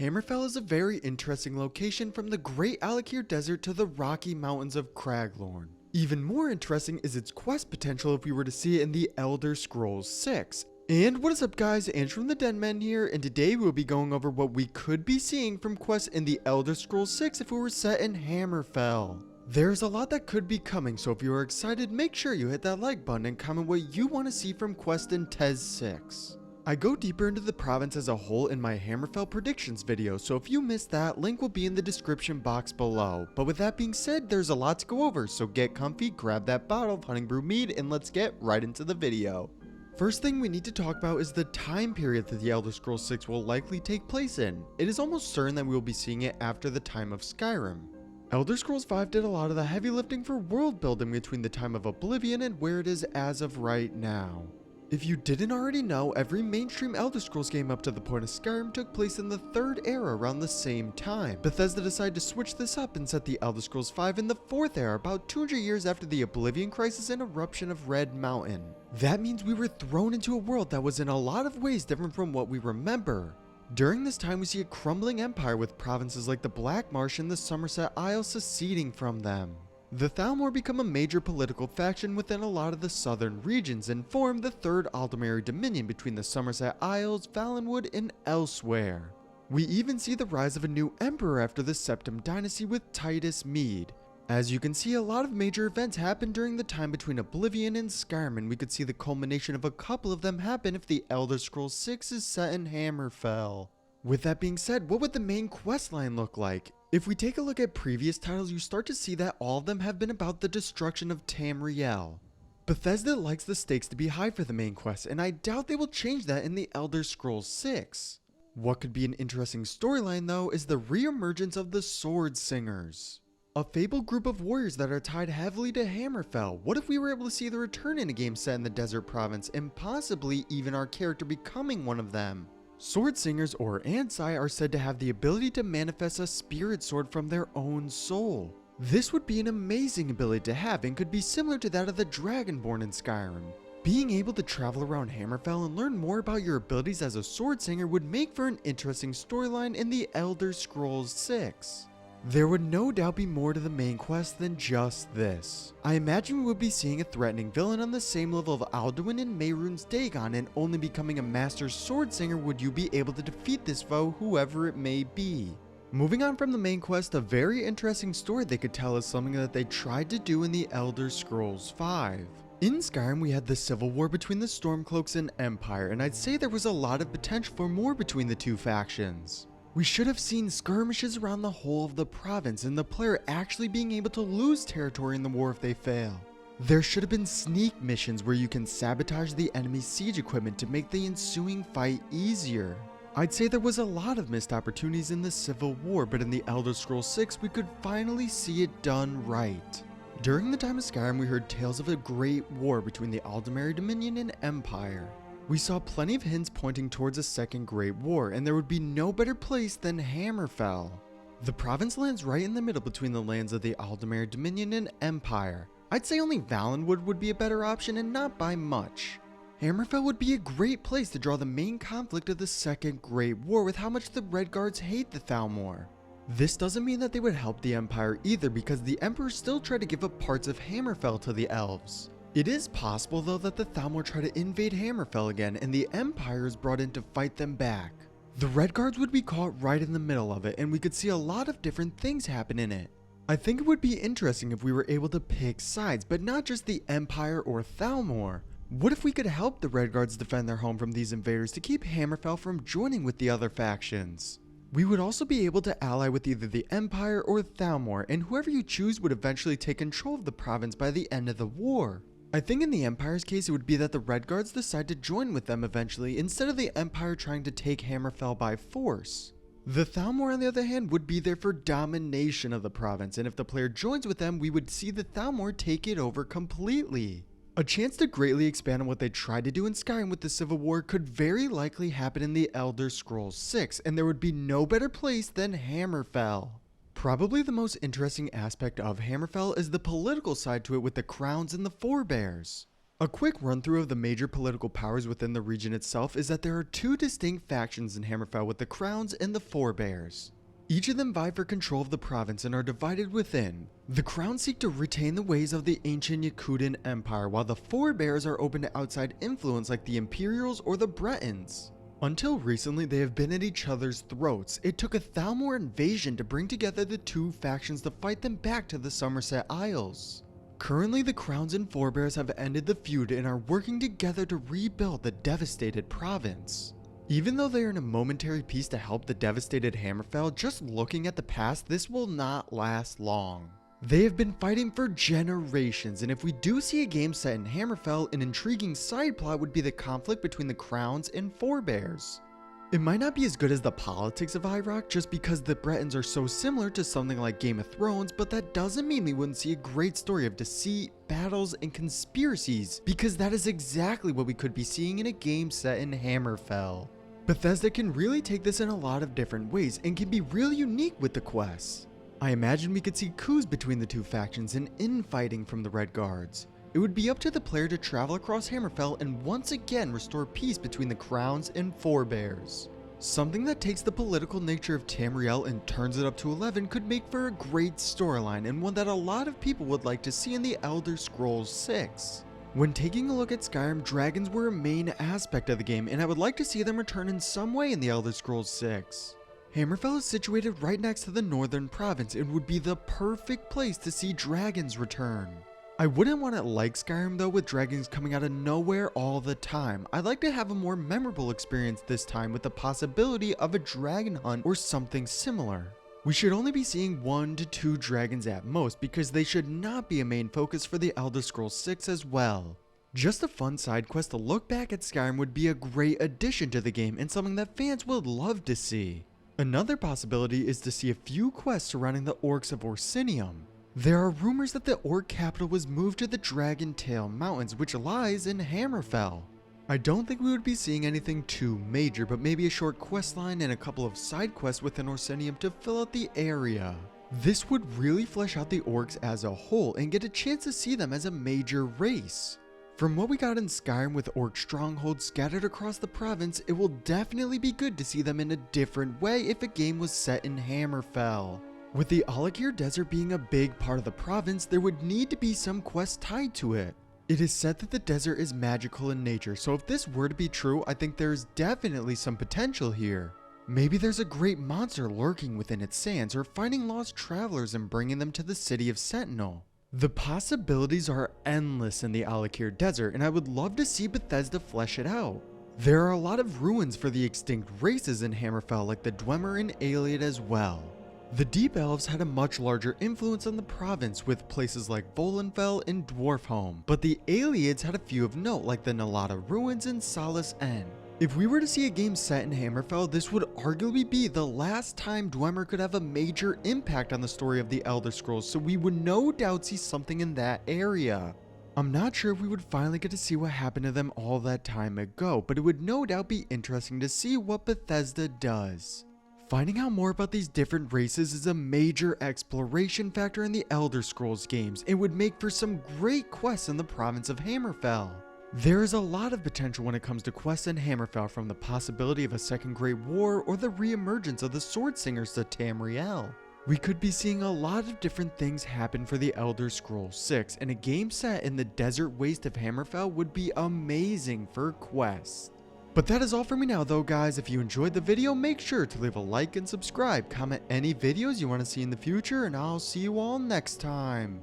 Hammerfell is a very interesting location from the Great Alakir Desert to the Rocky Mountains of Craglorn. Even more interesting is its quest potential if we were to see it in the Elder Scrolls 6. And what is up guys, Andrew from the Den here, and today we'll be going over what we could be seeing from quests in the Elder Scrolls 6 if we were set in Hammerfell. There's a lot that could be coming, so if you are excited, make sure you hit that like button and comment what you want to see from quest in TES 6. I go deeper into the province as a whole in my Hammerfell predictions video, so if you missed that, link will be in the description box below. But with that being said, there's a lot to go over, so get comfy, grab that bottle of Hunting Brew mead, and let's get right into the video. First thing we need to talk about is the time period that the Elder Scrolls 6 will likely take place in. It is almost certain that we will be seeing it after the time of Skyrim. Elder Scrolls 5 did a lot of the heavy lifting for world building between the time of Oblivion and where it is as of right now. If you didn't already know, every mainstream Elder Scrolls game up to the point of Skyrim took place in the Third Era around the same time. Bethesda decided to switch this up and set the Elder Scrolls 5 in the Fourth Era about 200 years after the Oblivion Crisis and eruption of Red Mountain. That means we were thrown into a world that was in a lot of ways different from what we remember. During this time we see a crumbling empire with provinces like the Black Marsh and the Somerset Isles seceding from them. The Thalmor become a major political faction within a lot of the southern regions and form the Third Aldmeri Dominion between the Somerset Isles, Valenwood, and elsewhere. We even see the rise of a new emperor after the Septim Dynasty with Titus Mede. As you can see, a lot of major events happened during the time between Oblivion and Skyrim, and we could see the culmination of a couple of them happen if the Elder Scrolls 6 is set in Hammerfell. With that being said, what would the main questline look like? If we take a look at previous titles, you start to see that all of them have been about the destruction of Tamriel. Bethesda likes the stakes to be high for the main quest, and I doubt they will change that in the Elder Scrolls 6. What could be an interesting storyline though is the re-emergence of the Sword Singers. A fabled group of warriors that are tied heavily to Hammerfell. What if we were able to see the return in a game set in the desert province and possibly even our character becoming one of them? Sword Singers, or Ansai, are said to have the ability to manifest a spirit sword from their own soul. This would be an amazing ability to have and could be similar to that of the Dragonborn in Skyrim. Being able to travel around Hammerfell and learn more about your abilities as a Sword Singer would make for an interesting storyline in the Elder Scrolls 6. There would no doubt be more to the main quest than just this. I imagine we would be seeing a threatening villain on the same level of Alduin and Mehrunes Dagon, and only becoming a master sword singer would you be able to defeat this foe, whoever it may be. Moving on from the main quest, a very interesting story they could tell is something that they tried to do in the Elder Scrolls 5. In Skyrim we had the civil war between the Stormcloaks and Empire, and I'd say there was a lot of potential for more between the two factions. We should have seen skirmishes around the whole of the province and the player actually being able to lose territory in the war if they fail. There should have been sneak missions where you can sabotage the enemy's siege equipment to make the ensuing fight easier. I'd say there was a lot of missed opportunities in the Civil War, but in the Elder Scrolls 6 we could finally see it done right. During the time of Skyrim we heard tales of a great war between the Aldmeri Dominion and Empire. We saw plenty of hints pointing towards a second Great War, and there would be no better place than Hammerfell. The province lands right in the middle between the lands of the Aldmeri Dominion and Empire. I'd say only Valenwood would be a better option, and not by much. Hammerfell would be a great place to draw the main conflict of the second Great War with how much the Redguards hate the Thalmor. This doesn't mean that they would help the Empire either, because the Emperor still tried to give up parts of Hammerfell to the Elves. It is possible though that the Thalmor try to invade Hammerfell again and the Empire is brought in to fight them back. The Redguards would be caught right in the middle of it, and we could see a lot of different things happen in it. I think it would be interesting if we were able to pick sides, but not just the Empire or Thalmor. What if we could help the Redguards defend their home from these invaders to keep Hammerfell from joining with the other factions? We would also be able to ally with either the Empire or Thalmor, and whoever you choose would eventually take control of the province by the end of the war. I think in the Empire's case it would be that the Redguards decide to join with them eventually instead of the Empire trying to take Hammerfell by force. The Thalmor on the other hand would be there for domination of the province, and if the player joins with them we would see the Thalmor take it over completely. A chance to greatly expand on what they tried to do in Skyrim with the Civil War could very likely happen in the Elder Scrolls 6, and there would be no better place than Hammerfell. Probably the most interesting aspect of Hammerfell is the political side to it with the crowns and the Forbears. A quick run through of the major political powers within the region itself is that there are two distinct factions in Hammerfell with the Crowns and the Forbears. Each of them vie for control of the province and are divided within. The Crowns seek to retain the ways of the ancient Yakutan Empire, while the Forbears are open to outside influence like the Imperials or the Bretons. Until recently, they have been at each other's throats. It took a Thalmor invasion to bring together the two factions to fight them back to the Somerset Isles. Currently, the Crowns and Forbears have ended the feud and are working together to rebuild the devastated province. Even though they are in a momentary peace to help the devastated Hammerfell, just looking at the past, this will not last long. They have been fighting for generations, and if we do see a game set in Hammerfell, an intriguing side plot would be the conflict between the Crowns and Forbears. It might not be as good as the politics of Rock just because the Bretons are so similar to something like Game of Thrones, but that doesn't mean we wouldn't see a great story of deceit, battles, and conspiracies, because that is exactly what we could be seeing in a game set in Hammerfell. Bethesda can really take this in a lot of different ways and can be really unique with the quests. I imagine we could see coups between the two factions and infighting from the Red Guards. It would be up to the player to travel across Hammerfell and once again restore peace between the Crowns and Forbears. Something that takes the political nature of Tamriel and turns it up to 11 could make for a great storyline and one that a lot of people would like to see in the Elder Scrolls 6. When taking a look at Skyrim, dragons were a main aspect of the game, and I would like to see them return in some way in the Elder Scrolls 6. Hammerfell is situated right next to the northern province and would be the perfect place to see dragons return. I wouldn't want it like Skyrim though, with dragons coming out of nowhere all the time. I'd like to have a more memorable experience this time with the possibility of a dragon hunt or something similar. We should only be seeing 1 to 2 dragons at most because they should not be a main focus for the Elder Scrolls 6 as well. Just a fun side quest to look back at Skyrim would be a great addition to the game and something that fans would love to see. Another possibility is to see a few quests surrounding the Orcs of Orsinium. There are rumors that the Orc capital was moved to the Dragon Tail Mountains, which lies in Hammerfell. I don't think we would be seeing anything too major, but maybe a short quest line and a couple of side quests within Orsinium to fill out the area. This would really flesh out the Orcs as a whole and get a chance to see them as a major race. From what we got in Skyrim with Orc strongholds scattered across the province, it will definitely be good to see them in a different way if a game was set in Hammerfell. With the Alakir Desert being a big part of the province, there would need to be some quests tied to it. It is said that the desert is magical in nature, so if this were to be true, I think there is definitely some potential here. Maybe there's a great monster lurking within its sands, or finding lost travelers and bringing them to the city of Sentinel. The possibilities are endless in the Alakir Desert, and I would love to see Bethesda flesh it out. There are a lot of ruins for the extinct races in Hammerfell, like the Dwemer and Ayleid as well. The Deep Elves had a much larger influence on the province with places like Volenfell and Dwarfholm, but the Ayleids had a few of note like the Nalata Ruins and Solace End. If we were to see a game set in Hammerfell, this would arguably be the last time Dwemer could have a major impact on the story of the Elder Scrolls, so we would no doubt see something in that area. I'm not sure if we would finally get to see what happened to them all that time ago, but it would no doubt be interesting to see what Bethesda does. Finding out more about these different races is a major exploration factor in the Elder Scrolls games and would make for some great quests in the province of Hammerfell. There is a lot of potential when it comes to quests in Hammerfell, from the possibility of a second Great War or the re-emergence of the Sword Singers to Tamriel. We could be seeing a lot of different things happen for the Elder Scrolls 6, and a game set in the desert waste of Hammerfell would be amazing for quests. But that is all for me now though, guys. If you enjoyed the video, make sure to leave a like and subscribe. Comment any videos you want to see in the future, and I'll see you all next time.